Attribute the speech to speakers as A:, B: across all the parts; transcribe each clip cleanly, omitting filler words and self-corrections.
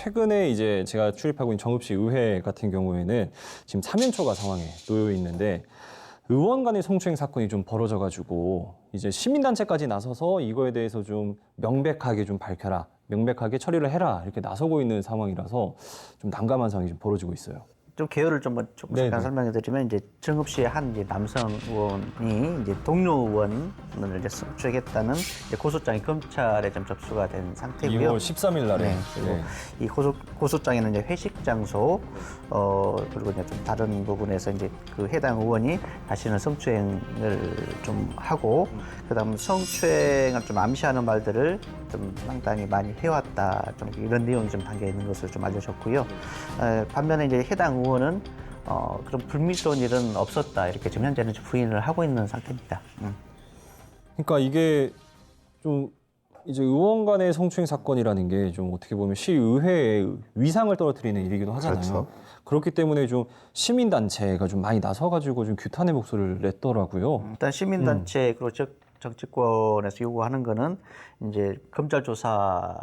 A: 최근에 이제 제가 출입하고 있는 정읍시 의회 같은 경우에는 지금 3연초가 상황에 놓여 있는데 의원 간의 성추행 사건이 좀 벌어져가지고 이제 시민단체까지 나서서 이거에 대해서 좀 명백하게 좀 밝혀라, 명백하게 처리를 해라 이렇게 나서고 있는 상황이라서 좀 난감한 상황이 좀 벌어지고 있어요.
B: 좀 개요를 좀 잠깐 설명해 드리면 이제 정읍시의 한 이제 남성 의원이 이제 동료 의원을 이제 성추행했다는 이제 고소장이 검찰에 좀 접수가 된 상태고요.
A: 2월 13일 날에.
B: 네, 그리고 이 고소장에는 이제 회식 장소 그리고 이제 좀 다른 부분에서 이제 그 해당 의원이 자신을 성추행을 좀 하고 그다음 성추행을 좀 암시하는 말들을 좀 상당히 많이 해왔다 좀 이런 내용이 좀 담겨 있는 것을 좀 알려졌고요. 반면에 이제 해당 의원은 그런 불미스러운 일은 없었다 이렇게 지금 현재는 부인을 하고 있는 상태입니다.
A: 그러니까 이게 좀 이제 의원 간의 성추행 사건이라는 게 좀 어떻게 보면 시의회의 위상을 떨어뜨리는 일이기도 하잖아요.
C: 그렇죠.
A: 그렇기 때문에 좀 시민단체가 좀 많이 나서가지고 좀 규탄의 목소리를 냈더라고요.
B: 일단 시민단체 그리고 정치권에서 요구하는 거는 이제 검찰 조사와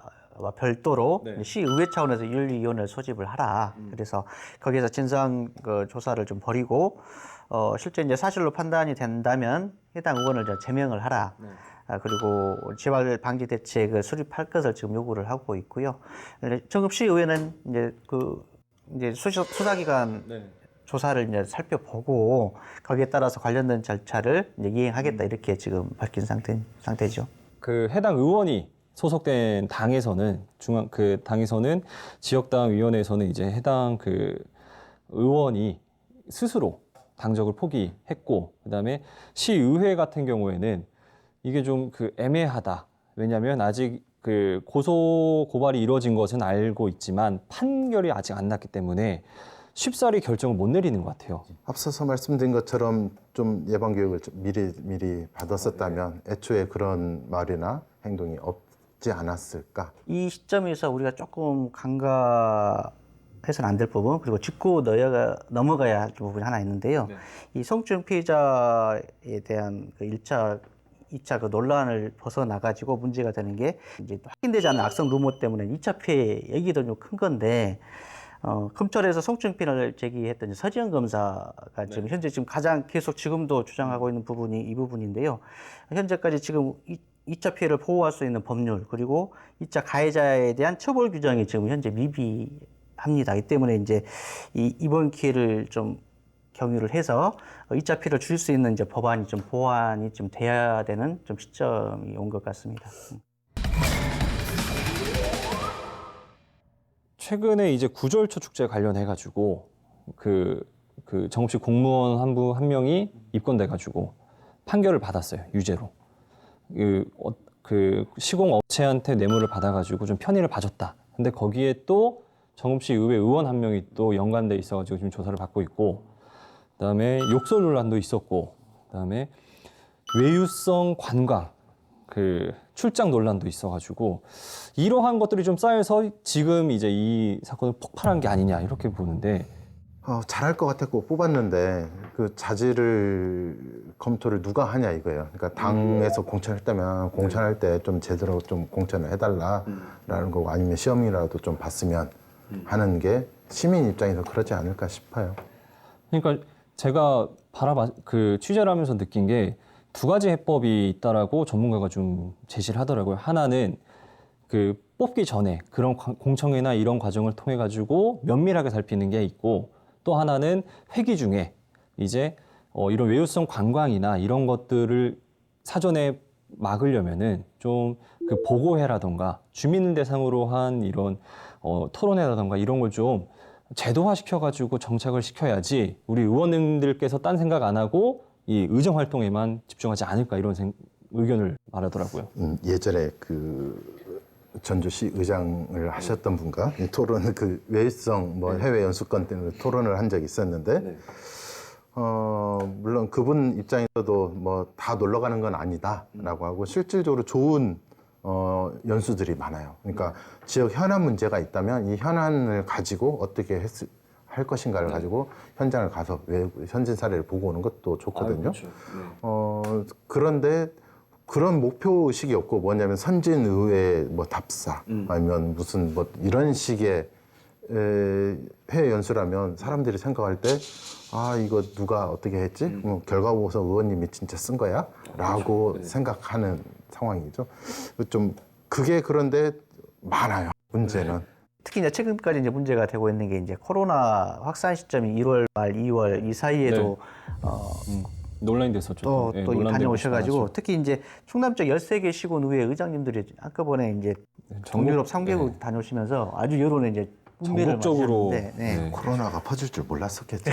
B: 별도로
A: 네.
B: 시의회 차원에서 윤리위원회를 소집을 하라. 그래서 거기에서 진상 그 조사를 좀 벌이고 실제 이제 사실로 판단이 된다면 해당 의원을 이제 제명을 하라.
A: 네.
B: 그리고 재발 방지 대책을 수립할 것을 지금 요구를 하고 있고요. 정읍시 의회는 이제 수사기관
A: 네.
B: 조사를 이제 살펴보고 거기에 따라서 관련된 절차를 이제 이행하겠다 이렇게 지금 밝힌 상태죠.
A: 그 해당 의원이 소속된 당에서는 그 당에서는 지역당 위원회에서는 이제 해당 그 의원이 스스로 당적을 포기했고 그다음에 시의회 같은 경우에는 이게 좀 그 애매하다. 왜냐하면 아직 그 고소 고발이 이루어진 것은 알고 있지만 판결이 아직 안 났기 때문에 쉽사리 결정을 못 내리는 것 같아요.
C: 앞서서 말씀드린 것처럼 좀 예방 교육을 좀 미리 받았었다면 애초에 그런 말이나 행동이 없지 않았을까?
B: 이 시점에서 우리가 조금 간과해서는 안 될 부분 그리고 짚고 넘어가야 할 부분이 하나 있는데요.
A: 네.
B: 이 성추행 피해자에 대한 그 1차, 2차 그 논란을 벗어나가지고 문제가 되는 게 이제 확인되지 않는 악성 루머 때문에 2차 피해 얘기도 좀 큰 건데 검찰에서 성추행 피해를 제기했던 서지현 검사가 지금 현재 지금 가장 계속 지금도 주장하고 있는 부분이 이 부분인데요. 현재까지 지금 2차 피해를 보호할 수 있는 법률 그리고 2차 가해자에 대한 처벌 규정이 지금 현재 미비합니다. 이 때문에 이제 이번 기회를 좀 경유를 해서 2차 피해를 줄일 수 있는 이제 법안이 좀 보완이 좀 돼야 되는 좀 시점이 온 것 같습니다.
A: 최근에 이제 구절초 축제 관련해가지고 그 정읍시 공무원 한 명이 입건돼가지고 판결을 받았어요. 유죄로. 그 시공업체한테 뇌물을 받아가지고 좀 편의를 봐줬다. 근데 거기에 또 정읍시 의회 의원 한 명이 또 연관돼 있어가지고 지금 조사를 받고 있고, 그다음에 욕설 논란도 있었고, 그다음에 외유성 관광 그 출장 논란도 있어가지고 이러한 것들이 좀 쌓여서 지금 이제 이 사건을 폭발한 게 아니냐 이렇게 보는데.
C: 잘할 것 같았고 뽑았는데 그 자질을 검토를 누가 하냐 이거예요. 그러니까 당에서 공천했다면 공천할 때 좀 제대로 좀 공천을 해달라라는 거고 아니면 시험이라도 좀 봤으면 하는 게 시민 입장에서 그러지 않을까 싶어요.
A: 그러니까 제가 그 취재를 하면서 느낀 게 두 가지 해법이 있다라고 전문가가 좀 제시를 하더라고요. 하나는 그 뽑기 전에 그런 공청회나 이런 과정을 통해 가지고 면밀하게 살피는 게 있고, 또 하나는 회기 중에 이제 이런 외유성 관광이나 이런 것들을 사전에 막으려면은 좀 그 보고회라던가 주민을 대상으로 한 이런 토론회라던가 이런 걸 좀 제도화 시켜가지고 정착을 시켜야지 우리 의원님들께서 딴 생각 안 하고 이 의정 활동에만 집중하지 않을까 이런 의견을 말하더라고요.
C: 예전에 그 전주시 의장을 하셨던 분과 토론을 그 외유성 뭐 해외 연수권 때문에 토론을 한 적이 있었는데
A: 네.
C: 물론 그분 입장에서도 뭐 다 놀러 가는 건 아니다라고 하고 실질적으로 좋은 연수들이 많아요. 그러니까 지역 현안 문제가 있다면 이 현안을 가지고 어떻게 할 것인가를 가지고 현장을 가서 현진 사례를 보고 오는 것도 좋거든요.
A: 그렇죠. 네.
C: 그런데 그런 목표의식이 없고 뭐냐면 선진의회 뭐 답사 아니면 무슨 뭐 이런 식의 해외 연수라면 사람들이 생각할 때 아 이거 누가 어떻게 했지? 뭐 결과 보고서 의원님이 진짜 쓴 거야? 라고 생각하는 상황이죠. 좀 그게 그런데 많아요. 문제는.
B: 특히 이제 최근까지 이제 문제가 되고 있는 게 이제 코로나 확산 시점이 1월 말 2월 이 사이에도
A: 논란이 됐었죠. 네,
B: 또
A: 논란되고
B: 다녀오셔가지고
A: 많았죠.
B: 특히 이제 충남 쪽 13개 시군의회 의장님들이 한꺼번에 이제 동유럽 3개국 다녀오시면서 아주 여론에 이제 분배를
A: 전국적으로
B: 마셨는데, 네.
C: 코로나가 퍼질 줄 몰랐었겠죠.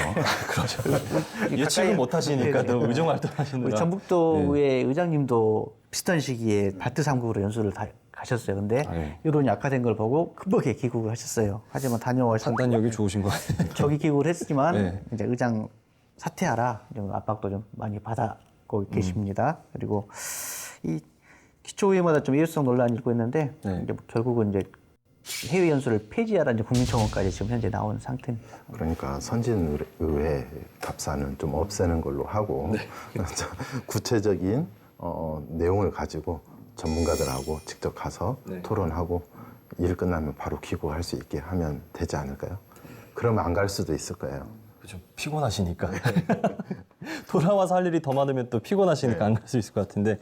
A: 예측을 못 하시니까
B: 네,
A: 또
B: 네.
A: 의정
B: 우리
A: 활동하시느라
B: 전북도의 의장님도 비슷한 시기에 발트 3국으로 연수를 다 가셨어요. 근데
A: 네.
B: 여론이 악화된 걸 보고 급하게 귀국을 하셨어요. 하지만 다녀와서
A: 판단력이 좋으신 것 같아요.
B: 저기 귀국을 했지만
A: 네.
B: 이제 의장 사퇴하라 좀 압박도 좀 많이 받았고 계십니다. 그리고 이 기초의회마다 좀 일회성 논란이 일고 있는데
A: 네.
B: 이제 뭐 결국은 이제 해외 연수를 폐지하라 이제 국민청원까지 지금 현재 나온 상태입니다.
C: 그러니까 선진의회 답사는 좀 없애는 걸로 하고 구체적인 내용을 가지고 전문가들하고 직접 가서 토론하고 일 끝나면 바로 귀국할 수 있게 하면 되지 않을까요? 그러면 안 갈 수도 있을 거예요.
A: 그렇죠. 피곤하시니까. 돌아와서 할 일이 더 많으면 또 피곤하시니까 안 갈 수 있을 것 같은데